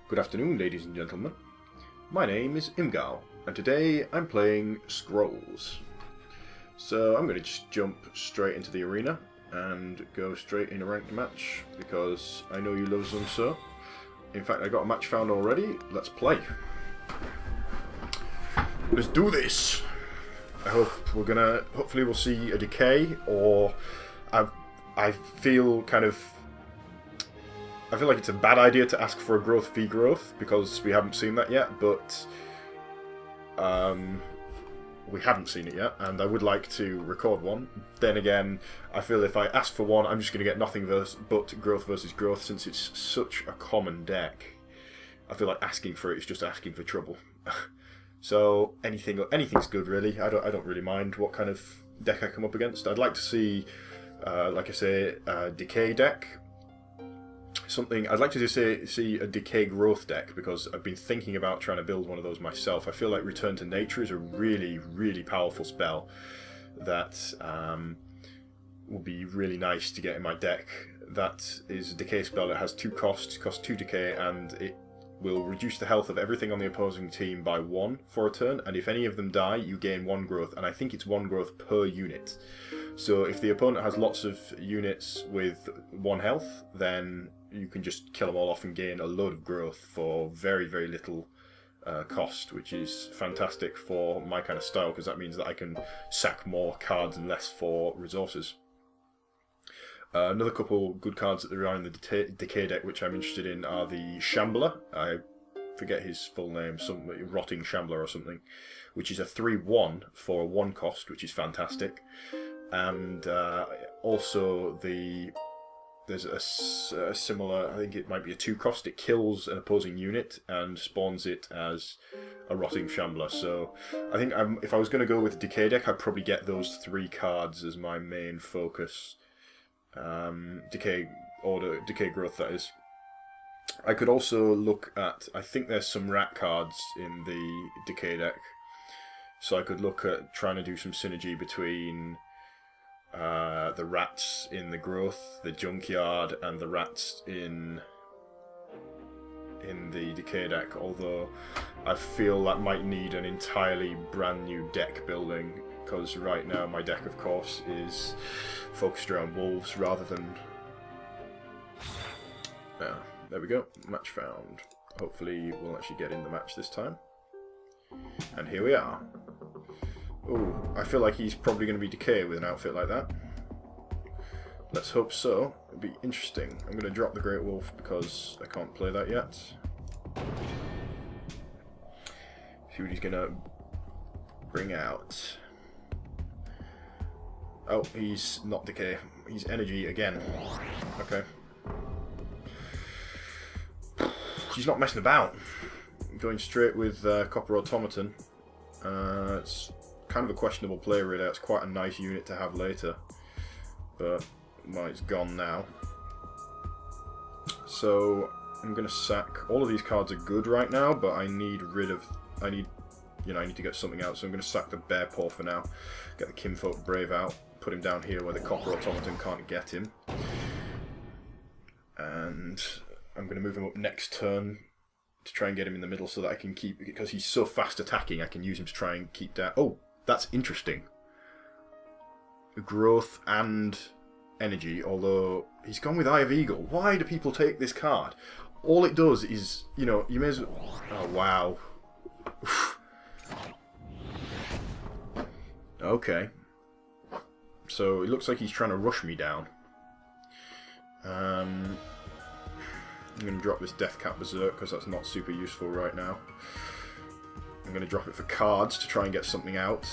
Good afternoon, ladies and gentlemen. My name is Ymgarl, and today I'm playing Scrolls. So I'm going to just jump straight into the arena and go straight in a ranked match, because I know you love them so. In fact, I got a match found already. Let's play. Let's do this! I hope hopefully we'll see a decay, or I feel like it's a bad idea to ask for a growth v growth, because we haven't seen that yet, but we haven't seen it yet, and I would like to record one. Then again, I feel if I ask for one, I'm just going to get nothing but growth versus growth, since it's such a common deck. I feel like asking for it is just asking for trouble. So anything's good, really. I don't really mind what kind of deck I come up against. I'd like to see, like I say, a decay deck. I'd like to see a decay growth deck, because I've been thinking about trying to build one of those myself. I feel like Return to Nature is a really, really powerful spell that will be really nice to get in my deck. That is a decay spell that has 2 costs, costs 2 decay, and it will reduce the health of everything on the opposing team by 1 for a turn, and if any of them die, you gain 1 growth, and I think it's 1 growth per unit. So if the opponent has lots of units with 1 health, then you can just kill them all off and gain a load of growth for very, very little cost, which is fantastic for my kind of style, because that means that I can sack more cards and less for resources. Another couple good cards that are in the decay deck which I'm interested in are the Shambler. I forget his full name, some Rotting Shambler or something, which is a 3/1 for a 1 cost, which is fantastic. And also there's a similar, I think it might be a 2 cost. It kills an opposing unit and spawns it as a Rotting Shambler. So I think if I was going to go with a decay deck, I'd probably get those 3 cards as my main focus. Decay growth, that is. I could also look at, I think there's some rat cards in the decay deck, so I could look at trying to do some synergy between the rats in the growth, the junkyard, and the rats in the decay deck, although I feel that might need an entirely brand new deck building, because right now my deck, of course, is focused around wolves rather than... there we go, match found. Hopefully we'll actually get in the match this time. And here we are. Oh, I feel like he's probably going to be decay with an outfit like that. Let's hope so. It'll be interesting. I'm going to drop the Great Wolf because I can't play that yet. See what he's going to bring out. Oh, he's not decay. He's energy again. Okay. He's not messing about. Going straight with Copper Automaton. It's kind of a questionable play, really. It's quite a nice unit to have later. But, well, it's gone now. So, I'm going to sack... All of these cards are good right now, but I need I need to get something out, so I'm going to sack the Bear Paw for now. Get the Kinfolk Brave out. Put him down here where the Copper Automaton can't get him. And I'm going to move him up next turn to try and get him in the middle so that I can keep... Because he's so fast attacking, I can use him to try and keep down... Oh, that's interesting. Growth and energy, although he's gone with Eye of Eagle. Why do people take this card? All it does is, you may as well... Oh, wow. Okay. So it looks like he's trying to rush me down. I'm going to drop this Deathcat Berserk because that's not super useful right now. I'm going to drop it for cards to try and get something out.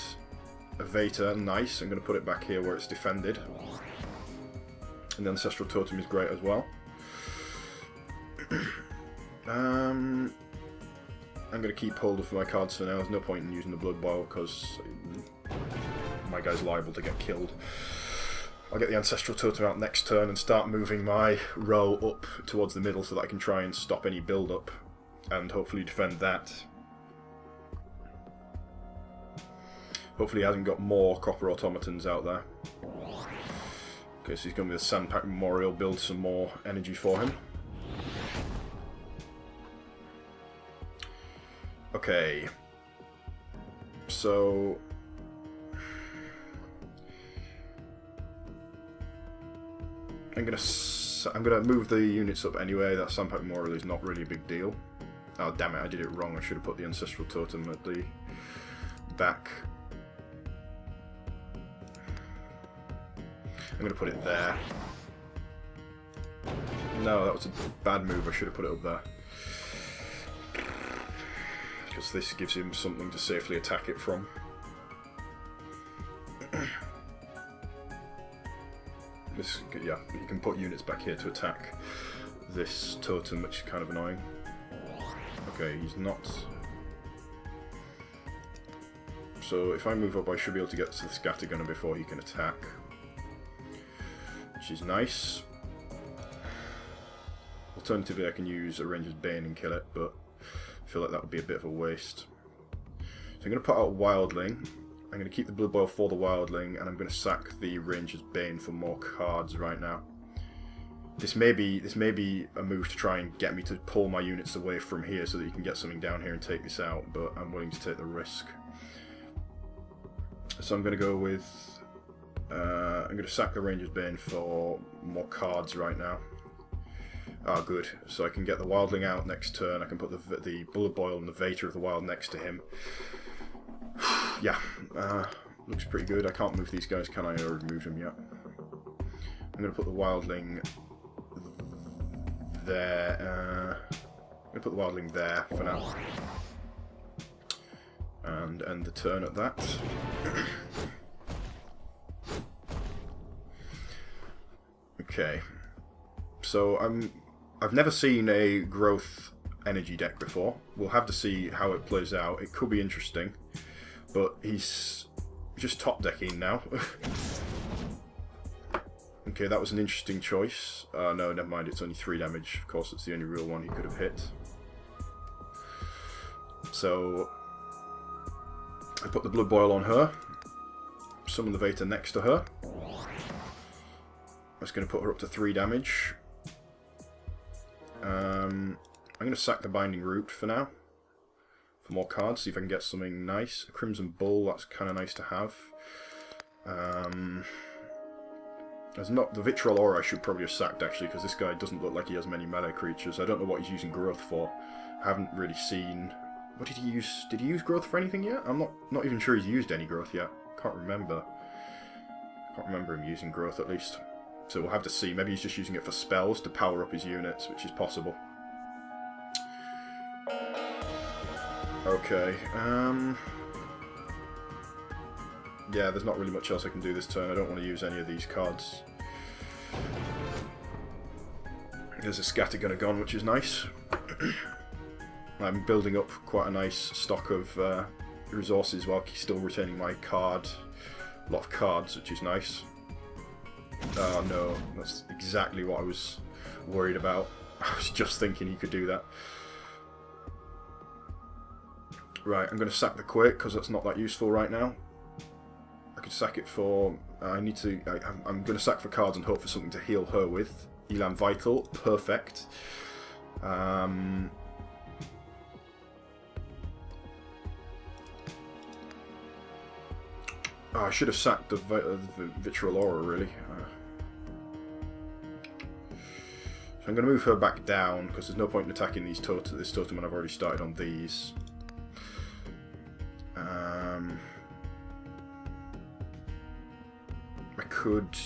A Vater, nice. I'm going to put it back here where it's defended. And the Ancestral Totem is great as well. I'm going to keep hold of my cards for now. There's no point in using the Blood Boil because my guy's liable to get killed. I'll get the Ancestral Totem out next turn and start moving my row up towards the middle so that I can try and stop any build-up and hopefully defend that. Hopefully he hasn't got more Copper Automatons out there. Okay, so he's going with a Sandpack Memorial, build some more energy for him. Okay. So... I'm gonna move the units up anyway. That Sandpack Memorial is not really a big deal. Oh damn it, I did it wrong. I should have put the Ancestral Totem at the back. I'm gonna put it there. No, that was a bad move. I should have put it up there. Because this gives him something to safely attack it from. This, yeah, you can put units back here to attack this totem, which is kind of annoying. Okay, he's not. So if I move up, I should be able to get to the Scattergunner before he can attack, which is nice. Alternatively, I can use a Ranger's Bane and kill it, but I feel like that would be a bit of a waste. So I'm going to put out Wildling. I'm going to keep the Blood Boil for the Wildling, and I'm going to sack the Ranger's Bane for more cards right now. This may be a move to try and get me to pull my units away from here so that you can get something down here and take this out, but I'm willing to take the risk. So I'm going to go with... I'm going to sack the Ranger's Bane for more cards right now. Ah, good. So I can get the Wildling out next turn. I can put the Blood Boil and the Vater of the Wild next to him. Yeah, looks pretty good. I can't move these guys, can I? I already moved them yet. I'm going to put the Wildling there. I'm going to put the Wildling there for now. And end the turn at that. Okay. So I've never seen a growth energy deck before. We'll have to see how it plays out. It could be interesting. But he's just top decking now. Okay, that was an interesting choice. No, never mind, it's only 3 damage. Of course, it's the only real one he could have hit. So, I put the Blood Boil on her. Summon the Vater next to her. That's going to put her up to 3 damage. I'm going to sack the Binding Root for now. For more cards, see if I can get something nice. A Crimson Bull, that's kind of nice to have. There's not the Vitriol Aura I should probably have sacked actually, because this guy doesn't look like he has many melee creatures. I don't know what he's using growth for. I haven't really seen. What did he use? Did he use growth for anything yet? I'm not even sure he's used any growth yet. Can't remember. Can't remember him using growth at least. So we'll have to see. Maybe he's just using it for spells to power up his units, which is possible. Okay, yeah, there's not really much else I can do this turn. I don't want to use any of these cards. There's a Scattergunner gone, which is nice. I'm building up quite a nice stock of resources while still retaining my card. A lot of cards, which is nice. Oh no, that's exactly what I was worried about. I was just thinking he could do that. Right, I'm going to sack the Quake because that's not that useful right now. I could sack it for... I'm going to sack for cards and hope for something to heal her with. Elam Vital, perfect. Oh, I should have sacked the Vitriol Aura, really. So I'm going to move her back down because there's no point in attacking this totem when I've already started on these. I could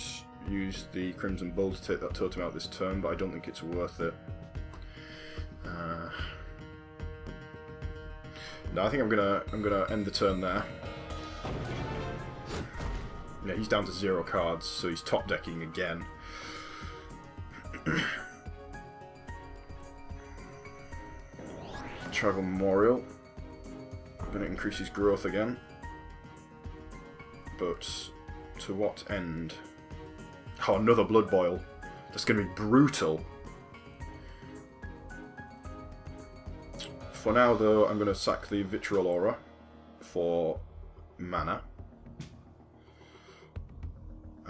use the Crimson Bull to take that totem out this turn, but I don't think it's worth it. No, I think I'm gonna end the turn there. Yeah, he's down to 0 cards, so he's top decking again. Travel Memorial. I'm going to increase his growth again. But to what end? Oh, another Blood Boil. That's going to be brutal. For now, though, I'm going to sack the Vitriol Aura for mana.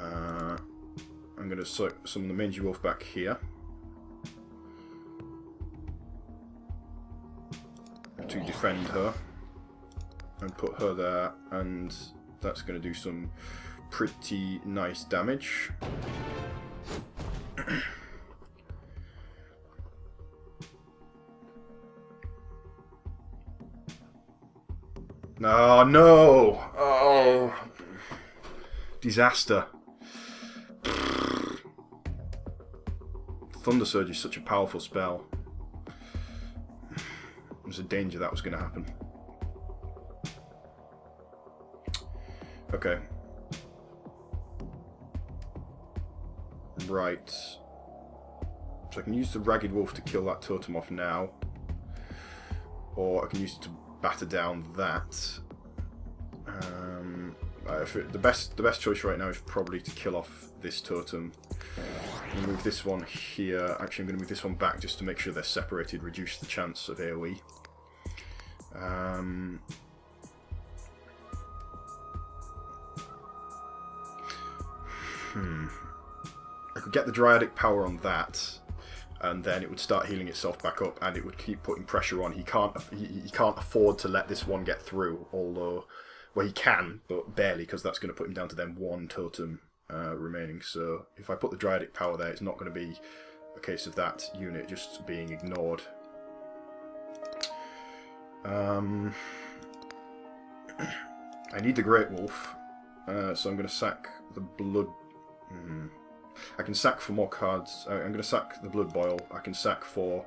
I'm going to summon the Mangy Wolf back here. to defend her and put her there, and that's going to do some pretty nice damage. Oh no! Oh, disaster. Thunder Surge is such a powerful spell. There's a danger that was going to happen. Okay. Right. So I can use the Ragged Wolf to kill that totem off now. Or I can use it to batter down that. The best choice right now is probably to kill off this totem. I'm going to move this one here. Actually, I'm going to move this one back just to make sure they're separated, reduce the chance of AoE. I could get the Dryadic power on that, and then it would start healing itself back up, and it would keep putting pressure on. He can't afford to let this one get through, although, well, he can, but barely, because that's going to put him down to then one totem remaining. So if I put the Dryadic power there, it's not going to be a case of that unit just being ignored. I need the Great Wolf, so I'm going to sack the Blood... I can sack for more cards. I'm going to sack the Blood Boil. I can sack for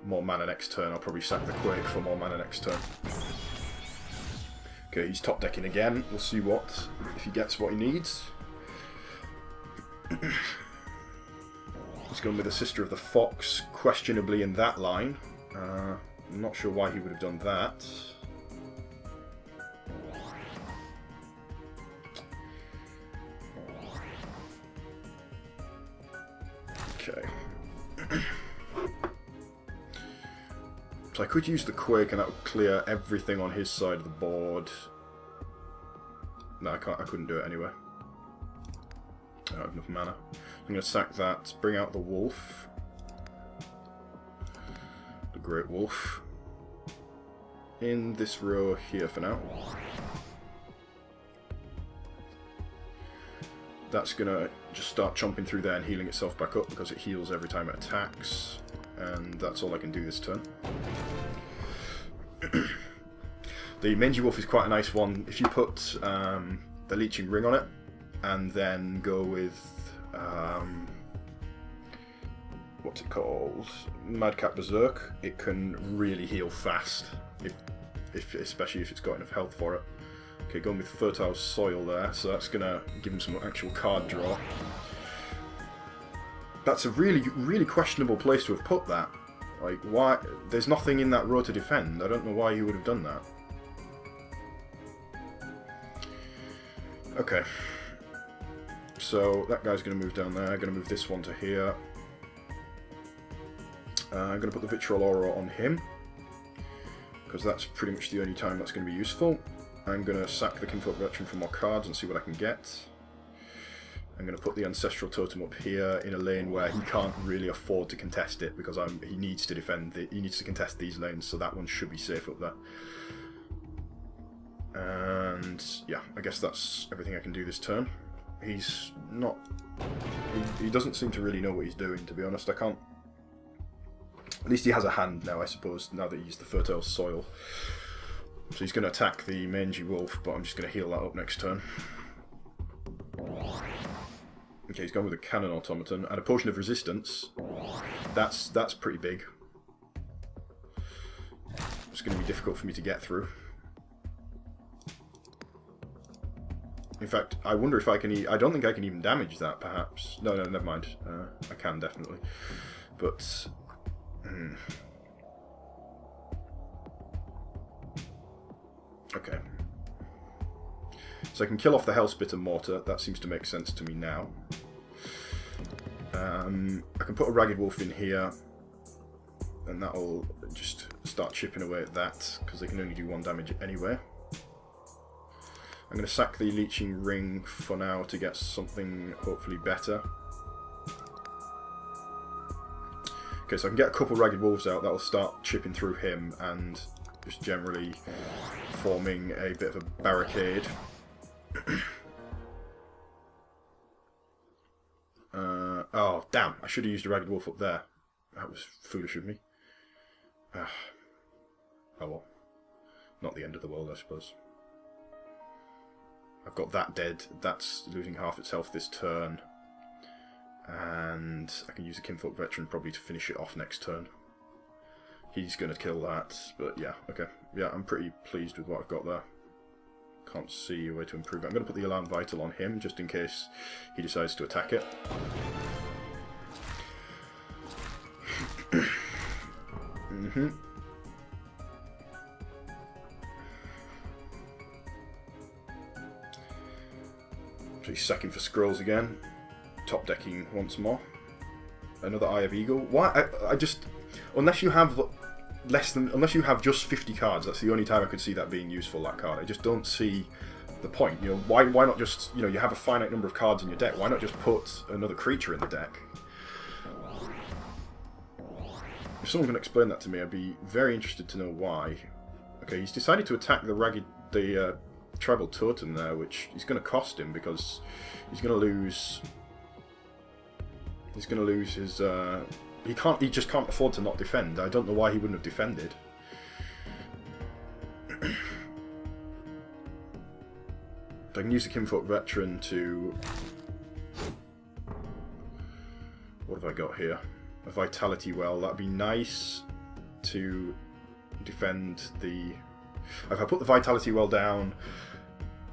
more mana next turn. I'll probably sack the Quake for more mana next turn. Okay, he's top decking again. We'll see if he gets what he needs. He's going with the Sister of the Fox, questionably in that line. I'm not sure why he would have done that. Okay. So I could use the Quake and that would clear everything on his side of the board. No, I couldn't do it anyway. I don't have enough mana. I'm going to sack that, bring out the Wolf. The Great Wolf. In this row here for now. That's going to just start chomping through there and healing itself back up because it heals every time it attacks. And that's all I can do this turn. The Mangy Wolf is quite a nice one. If you put the Leeching Ring on it and then go with... what's it called? Madcap Berserk, it can really heal fast, especially if it's got enough health for it. Okay, going with Fertile Soil there, so that's going to give him some actual card draw. That's a really, really questionable place to have put that. Like, why? There's nothing in that row to defend. I don't know why he would have done that. Okay. So, that guy's going to move down there. I'm going to move this one to here. I'm going to put the Vitriol Aura on him, because that's pretty much the only time that's going to be useful. I'm going to sack the Kinfolk Veteran for more cards and see what I can get. I'm going to put the Ancestral Totem up here in a lane where he can't really afford to contest it, because he needs to defend he needs to contest these lanes, so that one should be safe up there. And yeah, I guess that's everything I can do this turn. He's not... He doesn't seem to really know what he's doing, to be honest. I can't... At least he has a hand now, I suppose, now that he used the Fertile Soil. So he's going to attack the Mangy Wolf, but I'm just going to heal that up next turn. Okay, he's gone with a Cannon Automaton and a Potion of Resistance. That's pretty big. It's going to be difficult for me to get through. In fact, I wonder if I can... I don't think I can even damage that, perhaps. No, never mind. I can, definitely. But... Okay. So I can kill off the Hellspit and Mortar. That seems to make sense to me now. I can put a Ragged Wolf in here, and that'll just start chipping away at that, because they can only do 1 damage anyway. I'm going to sack the Leeching Ring for now to get something hopefully better. Okay, so I can get a couple Ragged Wolves out, that'll start chipping through him, and just generally forming a bit of a barricade. Oh, damn. I should have used a Ragged Wolf up there. That was foolish of me. Oh well. Not the end of the world, I suppose. I've got that dead. That's losing half its health this turn. And I can use a Kinfolk Veteran probably to finish it off next turn. He's going to kill that, but yeah, okay. Yeah, I'm pretty pleased with what I've got there. Can't see a way to improve it. I'm going to put the Alarm Vital on him, just in case he decides to attack it. So he's sacking for scrolls again. Top decking once more. Another Eye of Eagle. Why? I just... Unless you have unless you have just 50 cards, that's the only time I could see that being useful, that card. I just don't see the point. You know, why not just, you know, you have a finite number of cards in your deck, why not just put another creature in the deck? If someone can explain that to me, I'd be very interested to know why. Okay, he's decided to attack the Tribal Totem there, which is going to cost him because he's going to lose... He's going to lose his... He just can't afford to not defend. I don't know why he wouldn't have defended. I can use the Kinfolk Veteran to... What have I got here? A Vitality Well. That'd be nice to defend the... If I put the Vitality Well down,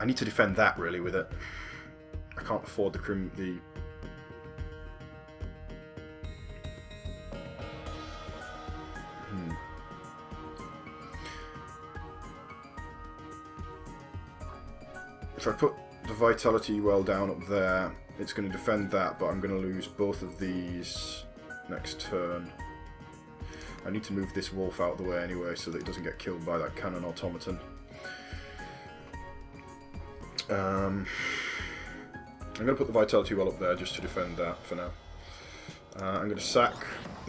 I need to defend that really with it. I can't afford the If I put the Vitality Well down up there, it's going to defend that, but I'm going to lose both of these next turn. I need to move this wolf out of the way anyway so that it doesn't get killed by that Cannon Automaton. I'm going to put the Vitality Well up there just to defend that for now. I'm going to sack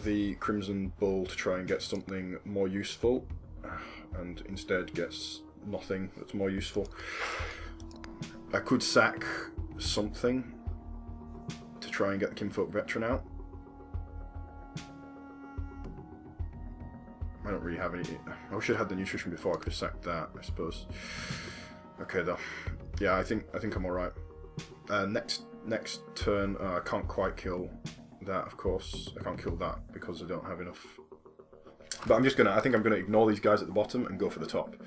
the Crimson Bull to try and get something more useful, and instead gets nothing that's more useful. I could sack something to try and get the Kinfolk Veteran out. I don't really have any... I wish I'd had the nutrition before. I could have sacked that, I suppose. Okay, though. Yeah, I think I'm alright. Next turn, I can't quite kill that, of course. I can't kill that because I don't have enough. But I'm just gonna... I think I'm gonna ignore these guys at the bottom and go for the top.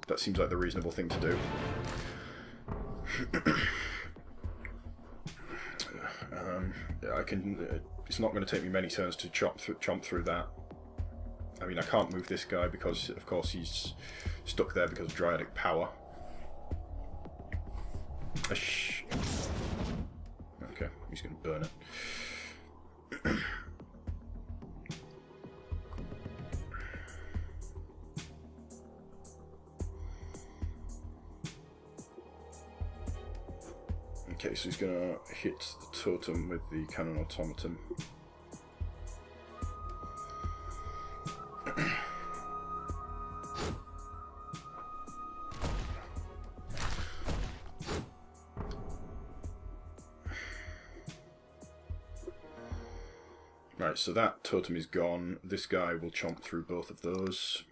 That seems like the reasonable thing to do. Yeah, I can. It's not going to take me many turns to chomp through that. I mean, I can't move this guy because, of course, he's stuck there because of Dryadic power. Okay, he's going to burn it. Okay, so he's going to hit the totem with the Cannon Automaton. Right, so that totem is gone. This guy will chomp through both of those.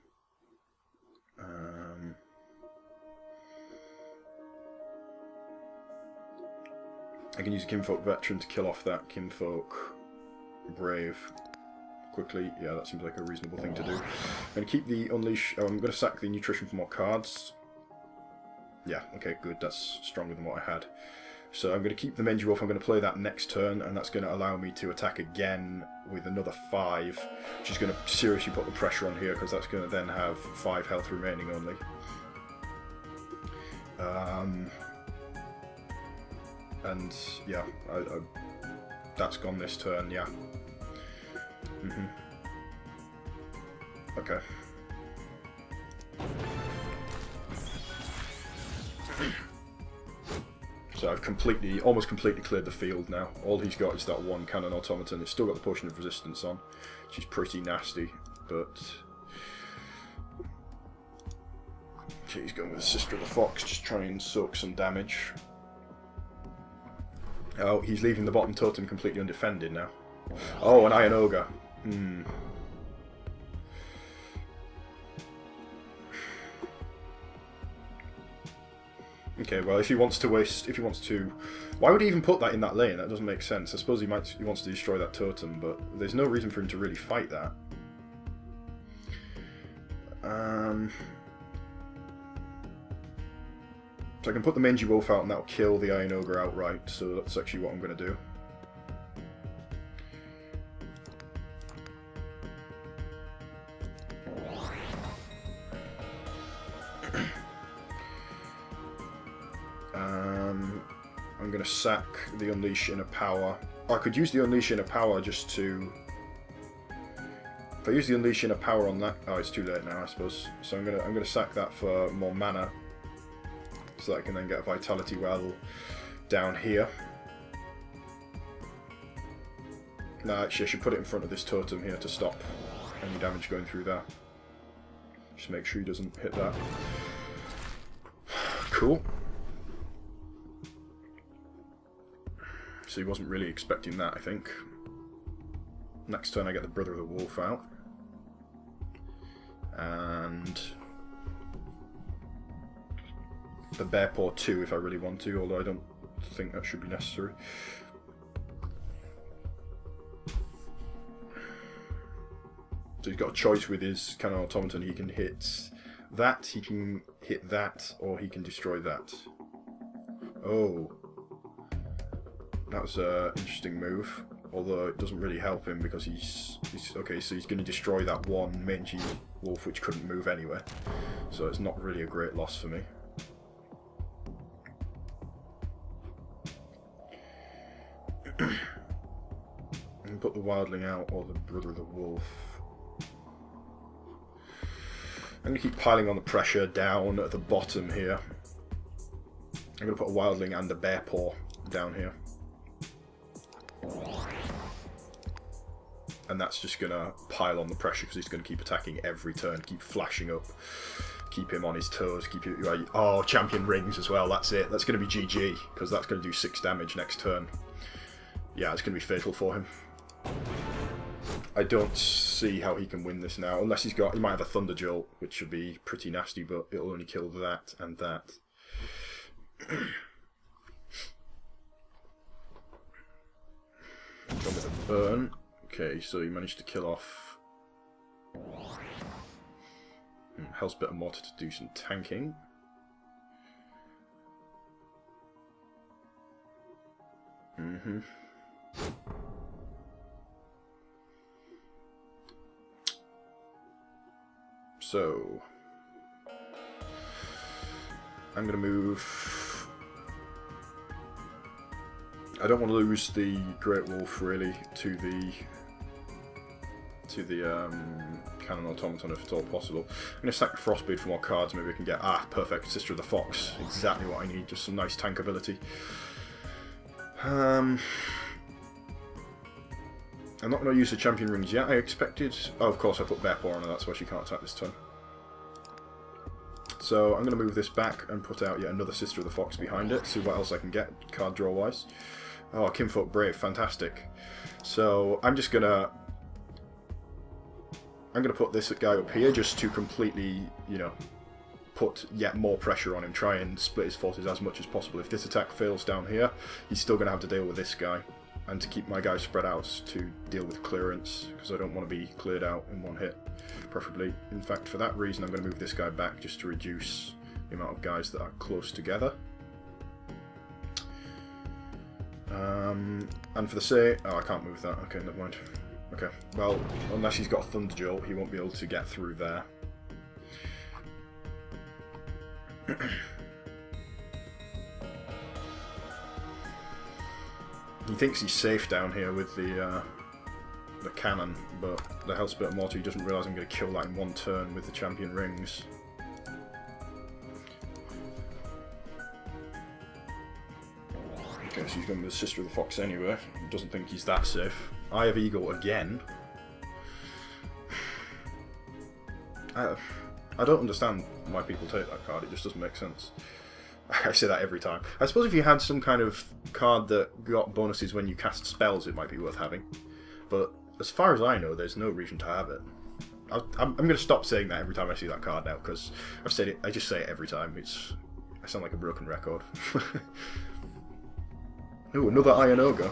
I can use a Kinfolk Veteran to kill off that Kinfolk Brave quickly. Yeah, that seems like a reasonable thing to do. I'm going to keep the Unleash... Oh, I'm going to sack the Nutrition for more cards. Yeah, okay, good. That's stronger than what I had. So I'm going to keep the Menji Wolf. I'm going to play that next turn, and that's going to allow me to attack again with another 5, which is going to seriously put the pressure on here, because that's going to then have 5 health remaining only. And yeah, that's gone this turn, yeah. Okay. So I've almost completely cleared the field now. All he's got is that one Cannon Automaton. It's still got the Potion of Resistance on, which is pretty nasty, but Okay, he's going with the Sister of the Fox, just try and soak some damage. Oh, he's leaving the bottom totem completely undefended now. Oh, an Iron Ogre. Okay, well, if he wants to, why would he even put that in that lane? That doesn't make sense. I suppose he wants to destroy that totem, but there's no reason for him to really fight that. So I can put the Mangy Wolf out and that'll kill the Iron Ogre outright, so that's actually what I'm going to do. I'm going to sack the Unleash Inner Power. Oh, I could use the Unleash Inner Power just to... If I use the Unleash Inner Power on that... Oh, it's too late now, I suppose. So I'm gonna sack that for more mana, so that I can then get a Vitality Well down here. No, actually I should put it in front of this totem here to stop any damage going through there. Just make sure he doesn't hit that. Cool. So he wasn't really expecting that, I think. Next turn I get the Brother of the Wolf out. And the Bear Paw 2 if I really want to, although I don't think that should be necessary. So he's got a choice with his Cannon Automaton. He can hit that, he can hit that, or he can destroy that. Oh. That was an interesting move, although it doesn't really help him because he's okay, so he's going to destroy that one Mangy Wolf which couldn't move anyway. So it's not really a great loss for me. And put the Wildling out or the Brother of the Wolf. I'm going to keep piling on the pressure down at the bottom here. I'm going to put a Wildling and a Bear Paw down here. And that's just going to pile on the pressure because he's going to keep attacking every turn, keep flashing up, keep him on his toes, keep you... Oh, Champion Rings as well, that's it. That's going to be GG, because that's going to do 6 damage next turn. Yeah, it's going to be fatal for him. I don't see how he can win this now, unless he might have a Thunder Jolt, which should be pretty nasty, but it'll only kill that and that. Gone with a burn. Okay, so he managed to kill off Hellspit and Mortar to do some tanking. So I'm going to move. I don't want to lose the Great Wolf really to the Cannon Automaton if at all possible. I'm going to sack the Frostblade for more cards. Maybe I can get perfect Sister of the Fox. Exactly what I need. Just some nice tank ability. I'm not going to use the Champion Rings yet. I expected... Oh, of course I put Bear Paw on her. That's why she can't attack this turn. So I'm going to move this back and put out yet another Sister of the Fox behind it. See what else I can get card draw wise. Oh, Kinfolk Brave, fantastic. So I'm just gonna put this guy up here just to completely, you know, put yet more pressure on him. Try and split his forces as much as possible. If this attack fails down here, he's still gonna have to deal with this guy, and to keep my guys spread out to deal with clearance because I don't want to be cleared out in one hit, preferably. In fact, for that reason, I'm going to move this guy back just to reduce the amount of guys that are close together. And for the sake... Oh, I can't move that. Okay, never mind. Okay, well, unless he's got Thunder Jolt, he won't be able to get through there. He thinks he's safe down here with the cannon, but the Hellspit Mortar, he doesn't realise I'm going to kill that in one turn with the Champion Rings. Okay, so he's going with the Sister of the Fox anyway. He doesn't think he's that safe. Eye of Eagle again. I don't understand why people take that card, it just doesn't make sense. I say that every time. I suppose if you had some kind of card that got bonuses when you cast spells, it might be worth having. But as far as I know, there's no reason to have it. I'm going to stop saying that every time I see that card now, because I've said it. I just say it every time. I sound like a broken record. Ooh, another Iron Ogre.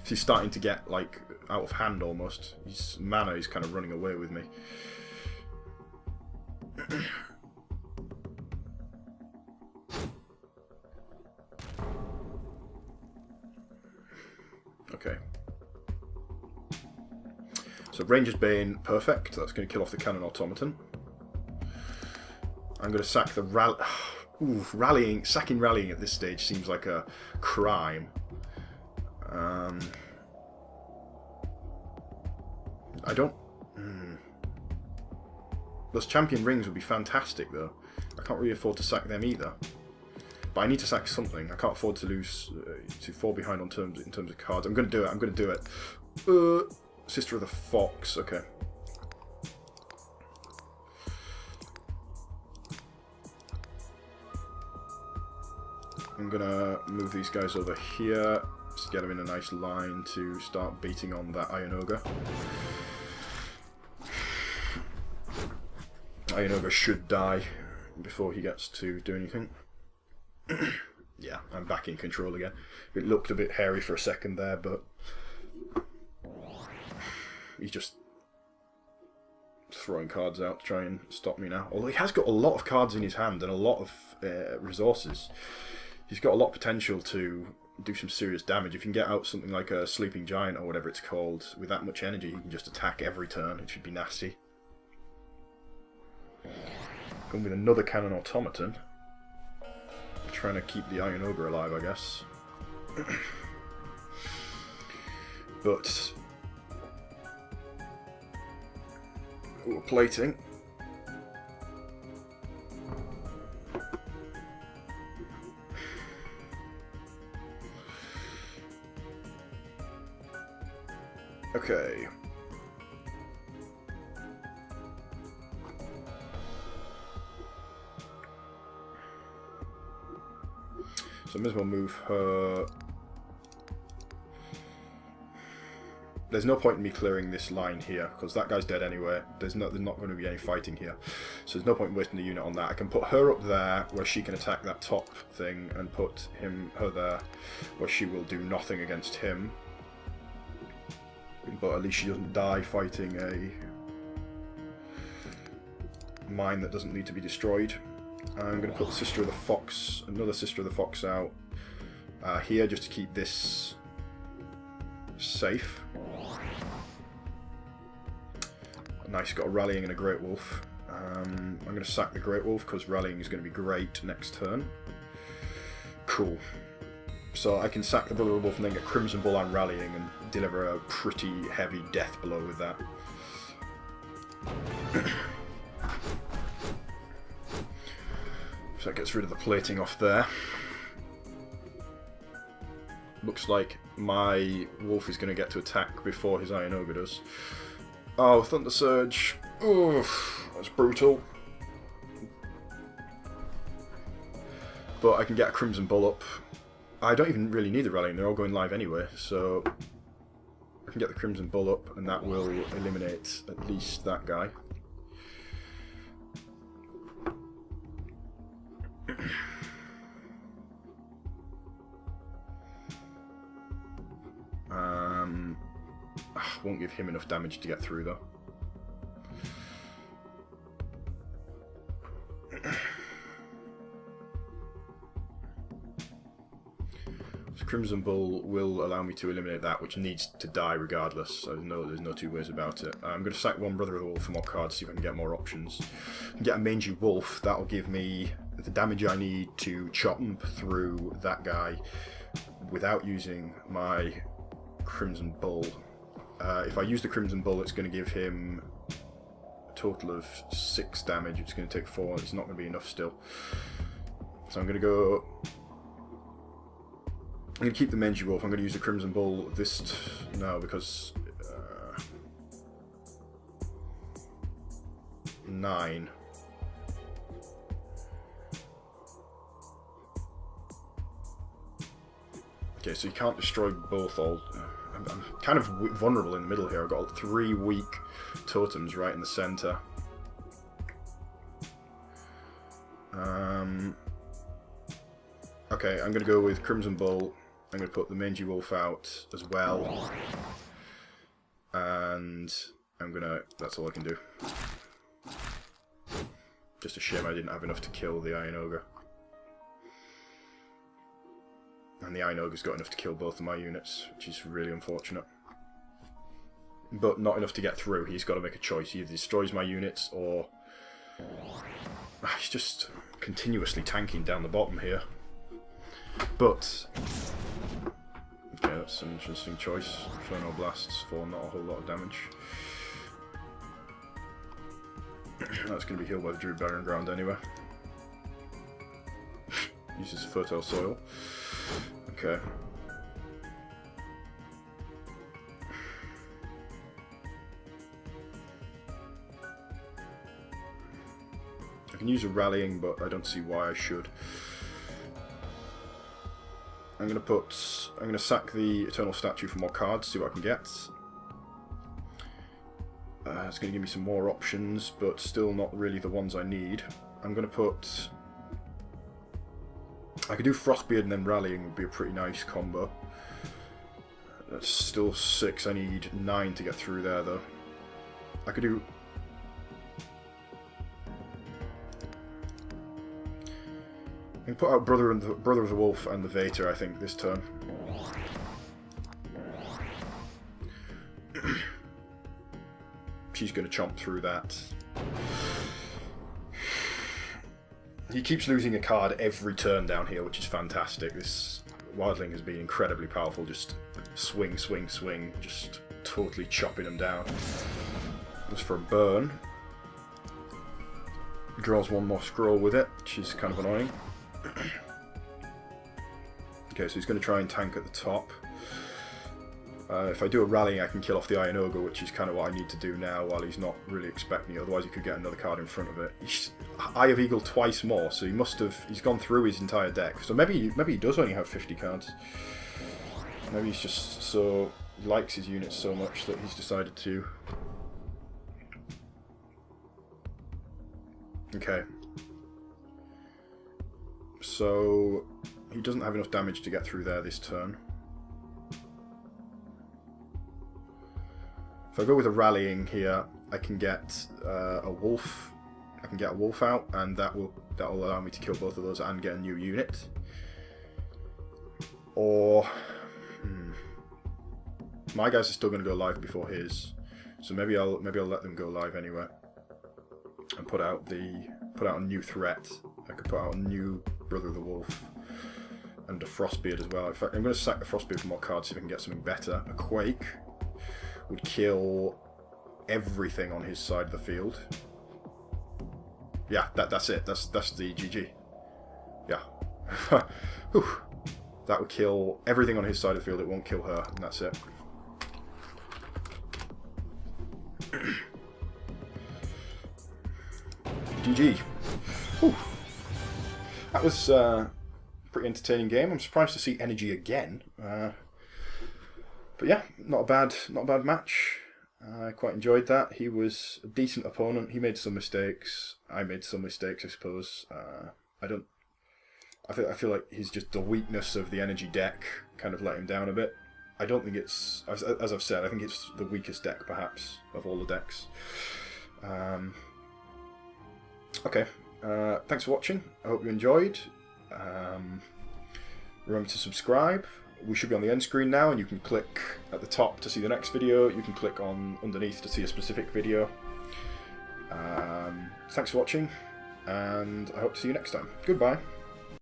He's starting to get, like, out of hand almost. His mana is kind of running away with me. Okay. So Ranger's Bane, perfect. That's going to kill off the Cannon Automaton. I'm going to sack the rallying. Sacking rallying at this stage seems like a crime. I don't... Those champion rings would be fantastic, though. I can't really afford to sack them either. But I need to sack something. I can't afford to lose, to fall behind in terms of cards. I'm going to do it. I'm going to do it. Sister of the Fox. Okay. I'm going to move these guys over here. Just get them in a nice line to start beating on that Iron Ogre. Iron Ogre should die before he gets to do anything. Yeah, I'm back in control again. It looked a bit hairy for a second there, but he's just throwing cards out to try and stop me now. Although he has got a lot of cards in his hand and a lot of resources. He's got a lot of potential to do some serious damage. If you can get out something like a Sleeping Giant or whatever it's called, with that much energy, you can just attack every turn. It should be nasty. Going with another Cannon Automaton. Trying to keep the Iron Ogre alive, I guess. But... ooh, plating. Okay. So I may as well move her. There's no point in me clearing this line here, because that guy's dead anyway. There's not going to be any fighting here. So there's no point in wasting the unit on that. I can put her up there, where she can attack that top thing, and put her there, where she will do nothing against him. But at least she doesn't die fighting a mine that doesn't need to be destroyed. I'm going to put the Sister of the Fox, another Sister of the Fox out here, just to keep this safe. Nice, got a Rallying and a Great Wolf. I'm going to sack the Great Wolf because Rallying is going to be great next turn. Cool. So I can sack the Brother of the Wolf and then get Crimson Bull and Rallying and deliver a pretty heavy death blow with that. So that gets rid of the plating off there. Looks like my wolf is going to get to attack before his Iron Ogre does. Oh, Thunder Surge. Oof, that's brutal. But I can get a Crimson Bull up. I don't even really need the Rallying, they're all going live anyway, so I can get the Crimson Bull up and that will eliminate at least that guy. Won't give him enough damage to get through though. So Crimson Bull will allow me to eliminate that, which needs to die regardless. So there's no two ways about it. I'm going to sack one Brother of the Wolf for more cards, see if I can get more options. I can get a Mangy Wolf. That'll give me the damage I need to chomp through that guy without using my Crimson Bull. If I use the Crimson Bull, it's going to give him a total of 6 damage. It's going to take 4, and it's not going to be enough still. So I'm going to go... I'm going to keep the Mangy Wolf. I'm going to use the Crimson Bull this... no, because... 9. Okay, so you can't destroy both all... I'm kind of vulnerable in the middle here. I've got 3 weak totems right in the centre. Okay, I'm going to go with Crimson Bull. I'm going to put the Mangy Wolf out as well. And I'm going to... That's all I can do. Just a shame I didn't have enough to kill the Iron Ogre. And the Iron Ogre's got enough to kill both of my units, which is really unfortunate. But not enough to get through. He's got to make a choice. He either destroys my units or... He's just continuously tanking down the bottom here. But... Okay, that's an interesting choice. Inferno Blasts for not a whole lot of damage. That's going to be healed by the Druid Barren Ground anyway. Uses Fertile Soil. Okay. I can use a rallying, but I don't see why I should. I'm gonna sack the Eternal Statue for more cards, see what I can get. It's gonna give me some more options, but still not really the ones I need. I'm gonna put... I could do Frostbeard and then Rallying would be a pretty nice combo. That's still 6, I need 9 to get through there though. I could do... I can put out Brother of the Wolf and the Vater, I think, this turn. She's going to chomp through that. He keeps losing a card every turn down here, which is fantastic. This Wildling has been incredibly powerful. Just swing, swing, swing. Just totally chopping him down. As for a burn, draws 1 more scroll with it, which is kind of annoying. Okay, so he's going to try and tank at the top. If I do a rallying, I can kill off the Iron Ogre, which is kind of what I need to do now while he's not really expecting it. Otherwise, he could get another card in front of it. Eye of Eagle twice more, so he's gone through his entire deck. So maybe he does only have 50 cards. Maybe he's just so... He likes his units so much that he's decided to... Okay. So he doesn't have enough damage to get through there this turn. If I go with a rallying here, I can get a wolf. I can get a wolf out, and that will allow me to kill both of those and get a new unit. Or my guys are still going to go live before his, so maybe I'll let them go live anyway, and put out a new threat. I could put out a new Brother of the Wolf and a Frostbeard as well. In fact, I'm going to sack the Frostbeard for more cards, see if I can get something better. A Quake would kill everything on his side of the field. Yeah, that's it. That's the GG. Yeah. That would kill everything on his side of the field. It won't kill her, and that's it. GG. Whew. That was a pretty entertaining game. I'm surprised to see energy again. But yeah, not a bad match. I quite enjoyed that. He was a decent opponent. He made some mistakes. I made some mistakes, I suppose. I feel like he's just the weakness of the energy deck kind of let him down a bit. I don't think it's, as I've said, I think it's the weakest deck perhaps of all the decks. Okay, thanks for watching. I hope you enjoyed. Remember to subscribe. We should be on the end screen now, and you can click at the top to see the next video. You can click on underneath to see a specific video. Thanks for watching, and I hope to see you next time. Goodbye.